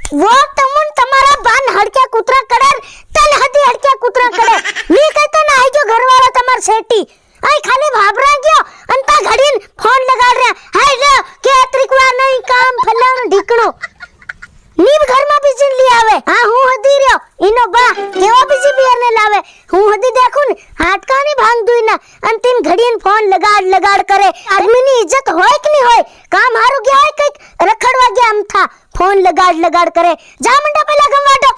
वो तमुन તમારા બાન હડકે કૂતરા કરે તન હદી હડકે કૂતરા કરે ની કહેતો ના આઈ ગયો ઘરવાળો તમાર સેટી આઈ ખાલી ભાબરા ગયો અંતા ઘડીન ફોન લગાડ રહ્યા હાય લે કે ત્રિકવા નહીં કામ ફલાણ ઢીકણો નીબ ઘરમાં બીજી લી આવે હા હું હદી રહ્યો ઈનો બા કેવા બીજી બિયર ને લાવે હું હદી દેખું હાટકાની ભાંગ દુઈના અંતિમ ઘડીન ફોન લગાડ કરે આદમીની ઇજ્જત હોય કે નહીં હોય કામ હારું ગયા હોય કઈક રખડવા ગયા અમથા ફોન લગાડ કરે જા મંડા પેલા ગમવાડો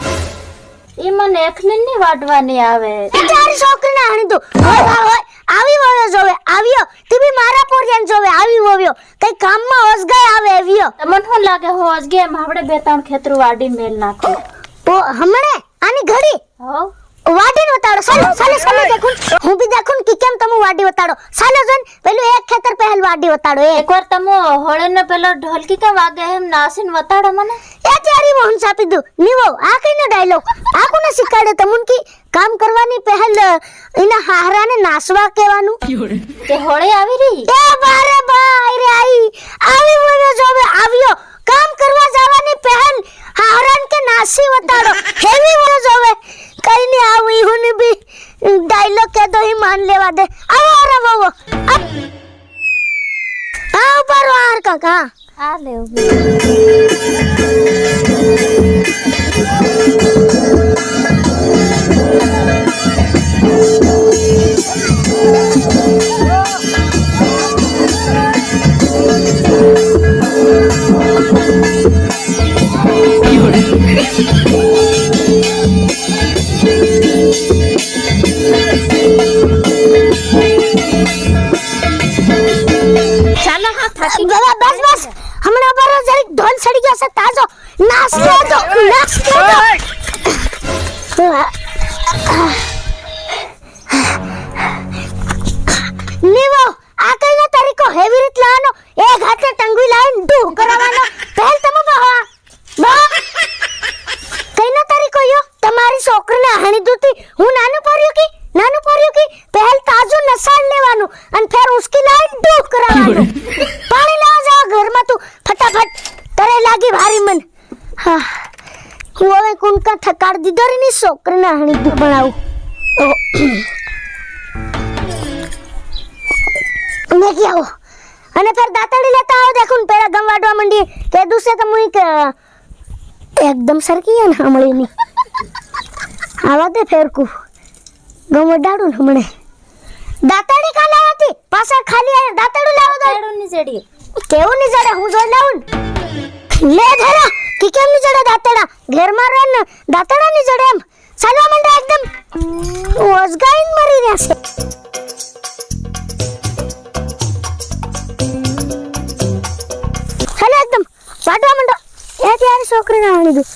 ઈ મને એકલી ની વાડવાની આવે તારી છોકરીને હાણી દો હોય આવી વયો જોવે આવ્યો તી મારા પોરિયાન જોવે આવી વયો કઈ કામમાં હોસ ગયા આવે આવ્યો તમને શું લાગે હોસ ગયા આપણે બે ત્રણ ખેતરું વાડી મેલ નાખો ઓ હમણે આની ઘડી હો વાડી વતાડો સાલે દેખું હું બી દેખું કે કેમ તમે વાડી વતાડો સાલે જોન પેલું એક ખેતર પહેલ વાડી વતાડો એકવાર તમે હોળેનો પેલો ઢોલકી કે વાગે એમ નાસીન વતાડો મને એ ત્યારી મોહન સાપી દઉં નીવો આ કઈનો ડાયલોગ આ કોને શીખાડે તમુન કી કામ કરવાની પહેલ એના હારાને નાસવા કહેવાનું તે હોળે આવી રહી એ બારે બાઈ રે આવી વયો જોવે આવ્યો કામ કરવા જવાની પહેલ હારાન કે નાસી વતાડો હેવી વયો જોવે કઈ ની આવી હું બી ડાયલોગ કે તો હી માન લેવા દે આવો રે બાવો આ ઉપર વાર કાકા આ લે ચાલો હા થાકી બસ હમણાં બરો જરીક ઢોલ સડી ગયો છે તાજો નાસ લેજો નીવો આ કઈનો તરીકો હેવી રીત લાવવાનો એક હાથે ટંગવી લાવીને ડૂ કરાવવાનો પહેલ તમે બા કઈનો તરીકો યો તમારી છોકરીને હાણી દૂતી હું નાનું પડ્યું કી પહેલ તાજો નસાડ લેવાનું અને ફેર ઉસકી લાઈન ડૂ કરાવવાનું પાણી લાવ જાવ ઘરમાં તું ફટાફટ તરે લાગી ભારી મન હા હું હવે કુનકા થકાડ દીધો રે ની છોકરીને હાણી દૂ બનાવું मैं क्या हो અને फिर दातड़ी लेता आओ देखूं पेड़ा गमवाडवा मंडी के दूसरे तो मुई के एकदम सरकी है ना हमळे ની आवा दे फेर को ગમવાડાડું હમણે દાતડી કા લાવી હતી પાછળ ખાલી આ દાતડું લાવો દો પેડું ની જડી કેવું ની જડે હું જોઈ લાવું લે ધરા કે કેમ ની જડે દાતડા ઘેર માં રન દાતડા ની જડે એમ ચાલવા મંડે એકદમ ઓસગાઈન મરી રહ્યા છે હેલો એકદમ વાડવા મંડો એ ત્યારે છોકરીને આણી દઉં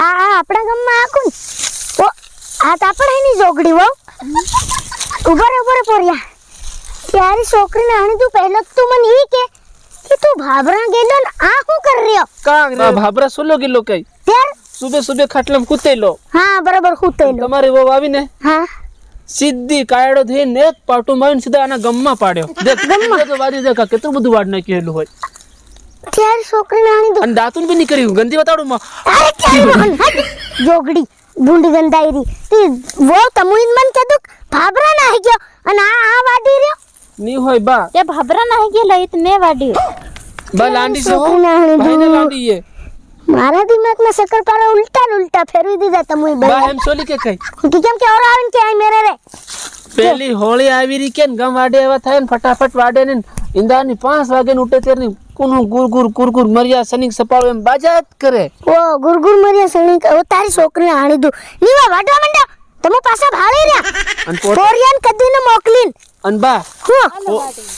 આ આપણા ગામમાં આકું ઓ આ તો આપણે એની જોગડી હો ઉભરે પોરિયા ત્યારે છોકરીને આણી દઉં પહેલો તું મને ઈ કે તું ભાભરા ગેલો ને આ શું કરી રહ્યો કાંગ રે ભાભરા 16 કિલો કઈ ત્યાર સુબે ખાટલામાં કૂતેલો હા બરાબર ખૂતેલો તમારી વહુ આવીને હા સીધી કાયડો થઈને એક પાટું મારીને સીધા આના ગમમાં પાડ્યો દેખ ગમમાં તો વાડી દેખા કેટલું બધું વાડ નાખેલું હોય ત્યારે છોકરીને આણી દઉં અને દાંતુન બી નહીં કર્યું ગંદી બતાડું માં અરે ક્યારે મોહન હટ જોગડી ભૂંડી ગંદાઈરી તી વો તમુઈન મન કે દુક ભાભરા ના હી ગયો અને આ વાડી રહ્યો ની હોય બા તે ભાભરા નાહી ગયેલા ઈ તો મેં વાડ્યો બા લાંડી છે હો છોકરીને આણી ભાઈને દઉં લાંડી એ મારા દિમાગમાં સકર પારા ઉલ્ટા ફેરવી દીધા તમુઈ બા ભાઈ એમ સોલી કે કઈ કે કેમ કે ઓર આવીને કે આઈ મેરે રે પેલી હોળી આવી રી કે ગમ વાડે એવા થાય ને ફટાફટ વાડે ને ઇંદાની 5 વાગે ને ઉઠે તેરની કુનું ગુરગુર મરિયા સનિક સપાળો એમ બાજાત કરે ઓ ગુરગુર મરિયા સનિક ઓ તારી છોકરીને આણી દઉં નીવા વાડવા મંડ્યા તમે પાછા ભાળી રહ્યા અને પોરિયાન કદીને મોકલીન અન બા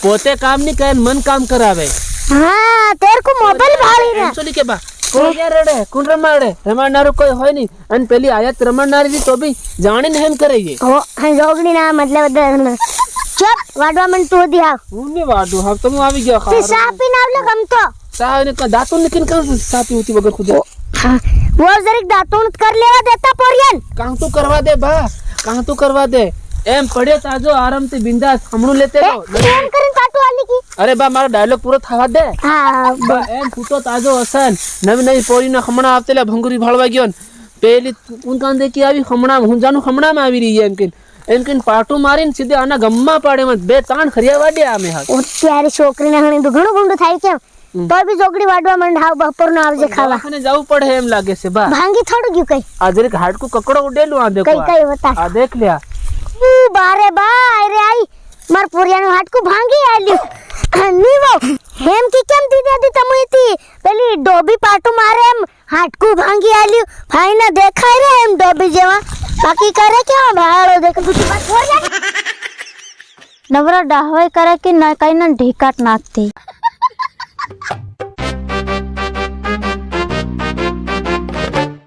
પોતે કામ ની કરે મન કામ કરાવે હા તેર કો મોબાઈલ ભાળી રહ્યા સોલી કે બા કોઈ રડે કોણ રમાડે રમાડનારું કોઈ હોય નહીં અને પેલી આયાત રમાડનારી તો બી જાણીને હેમ કરે છે ઓ હા જોગડી ના મતલબ ચપ વાડવા મન તું દી આવ હું ને વાડું હા તમે આવી ગયા તે સાપી ના આવલે ગમતો સાવ ને દાંતો નીકળ કર સાપી ઉતી વગર ખુદે वो जरिक दातून कर लेवा देता पोरियन કાં તો કરવા દે બા કાં તો કરવા દે એમ પડ્યો તાજો આરામથી બિંદાસ હમણું લેતે લો એમ કરીને પાટું આલી કી અરે બા મારો ડાયલોગ પૂરો થવા દે હા બા એમ ફૂટો તાજો હસન નવી નવી પોરીને હમણાં આવતેલા ભંગુરી ભાળવા ગયો ને પેલી ઉનકાન દેખી આવી હમણાં હું જાનું હમણાં આવી રહી એમ કે પાટું મારીને સીધે આના ગમમાં પાડે મત બે ત્રણ ખરિયા વાડ્યા અમે હાથ ત્યારે છોકરીને હણી તો ઘણું ગુંડું થાય કેમ તો બી જોગડી વાડવા માંડ હાવ બપોરનો આવજે ખાવા દવાખાને જવું પડે એમ લાગે છે બા ભાંગી થોડું ગયું કઈ આ જરીક હાડકું કકડો ઉડેલું આ દેખો કઈ કઈ બતા આ દેખ લ્યા બારે બા અરે આઈ માર પોરિયાનું હાડકું ભાંગી આલ્યું નીવો હેમ કી કેમ દીદી હતી તમઈતી પેલી ડોબી પાટું મારે એમ હાડકું ભાંગી આલ્યું ભાઈને દેખાય રે એમ ડોબી જેવા બાકી કરે કેવા ભાળો દેખ તું બસ હો જા નવરા ડાહવાઈ કરે કે ના કઈ ના ઢીકાટ નાખતી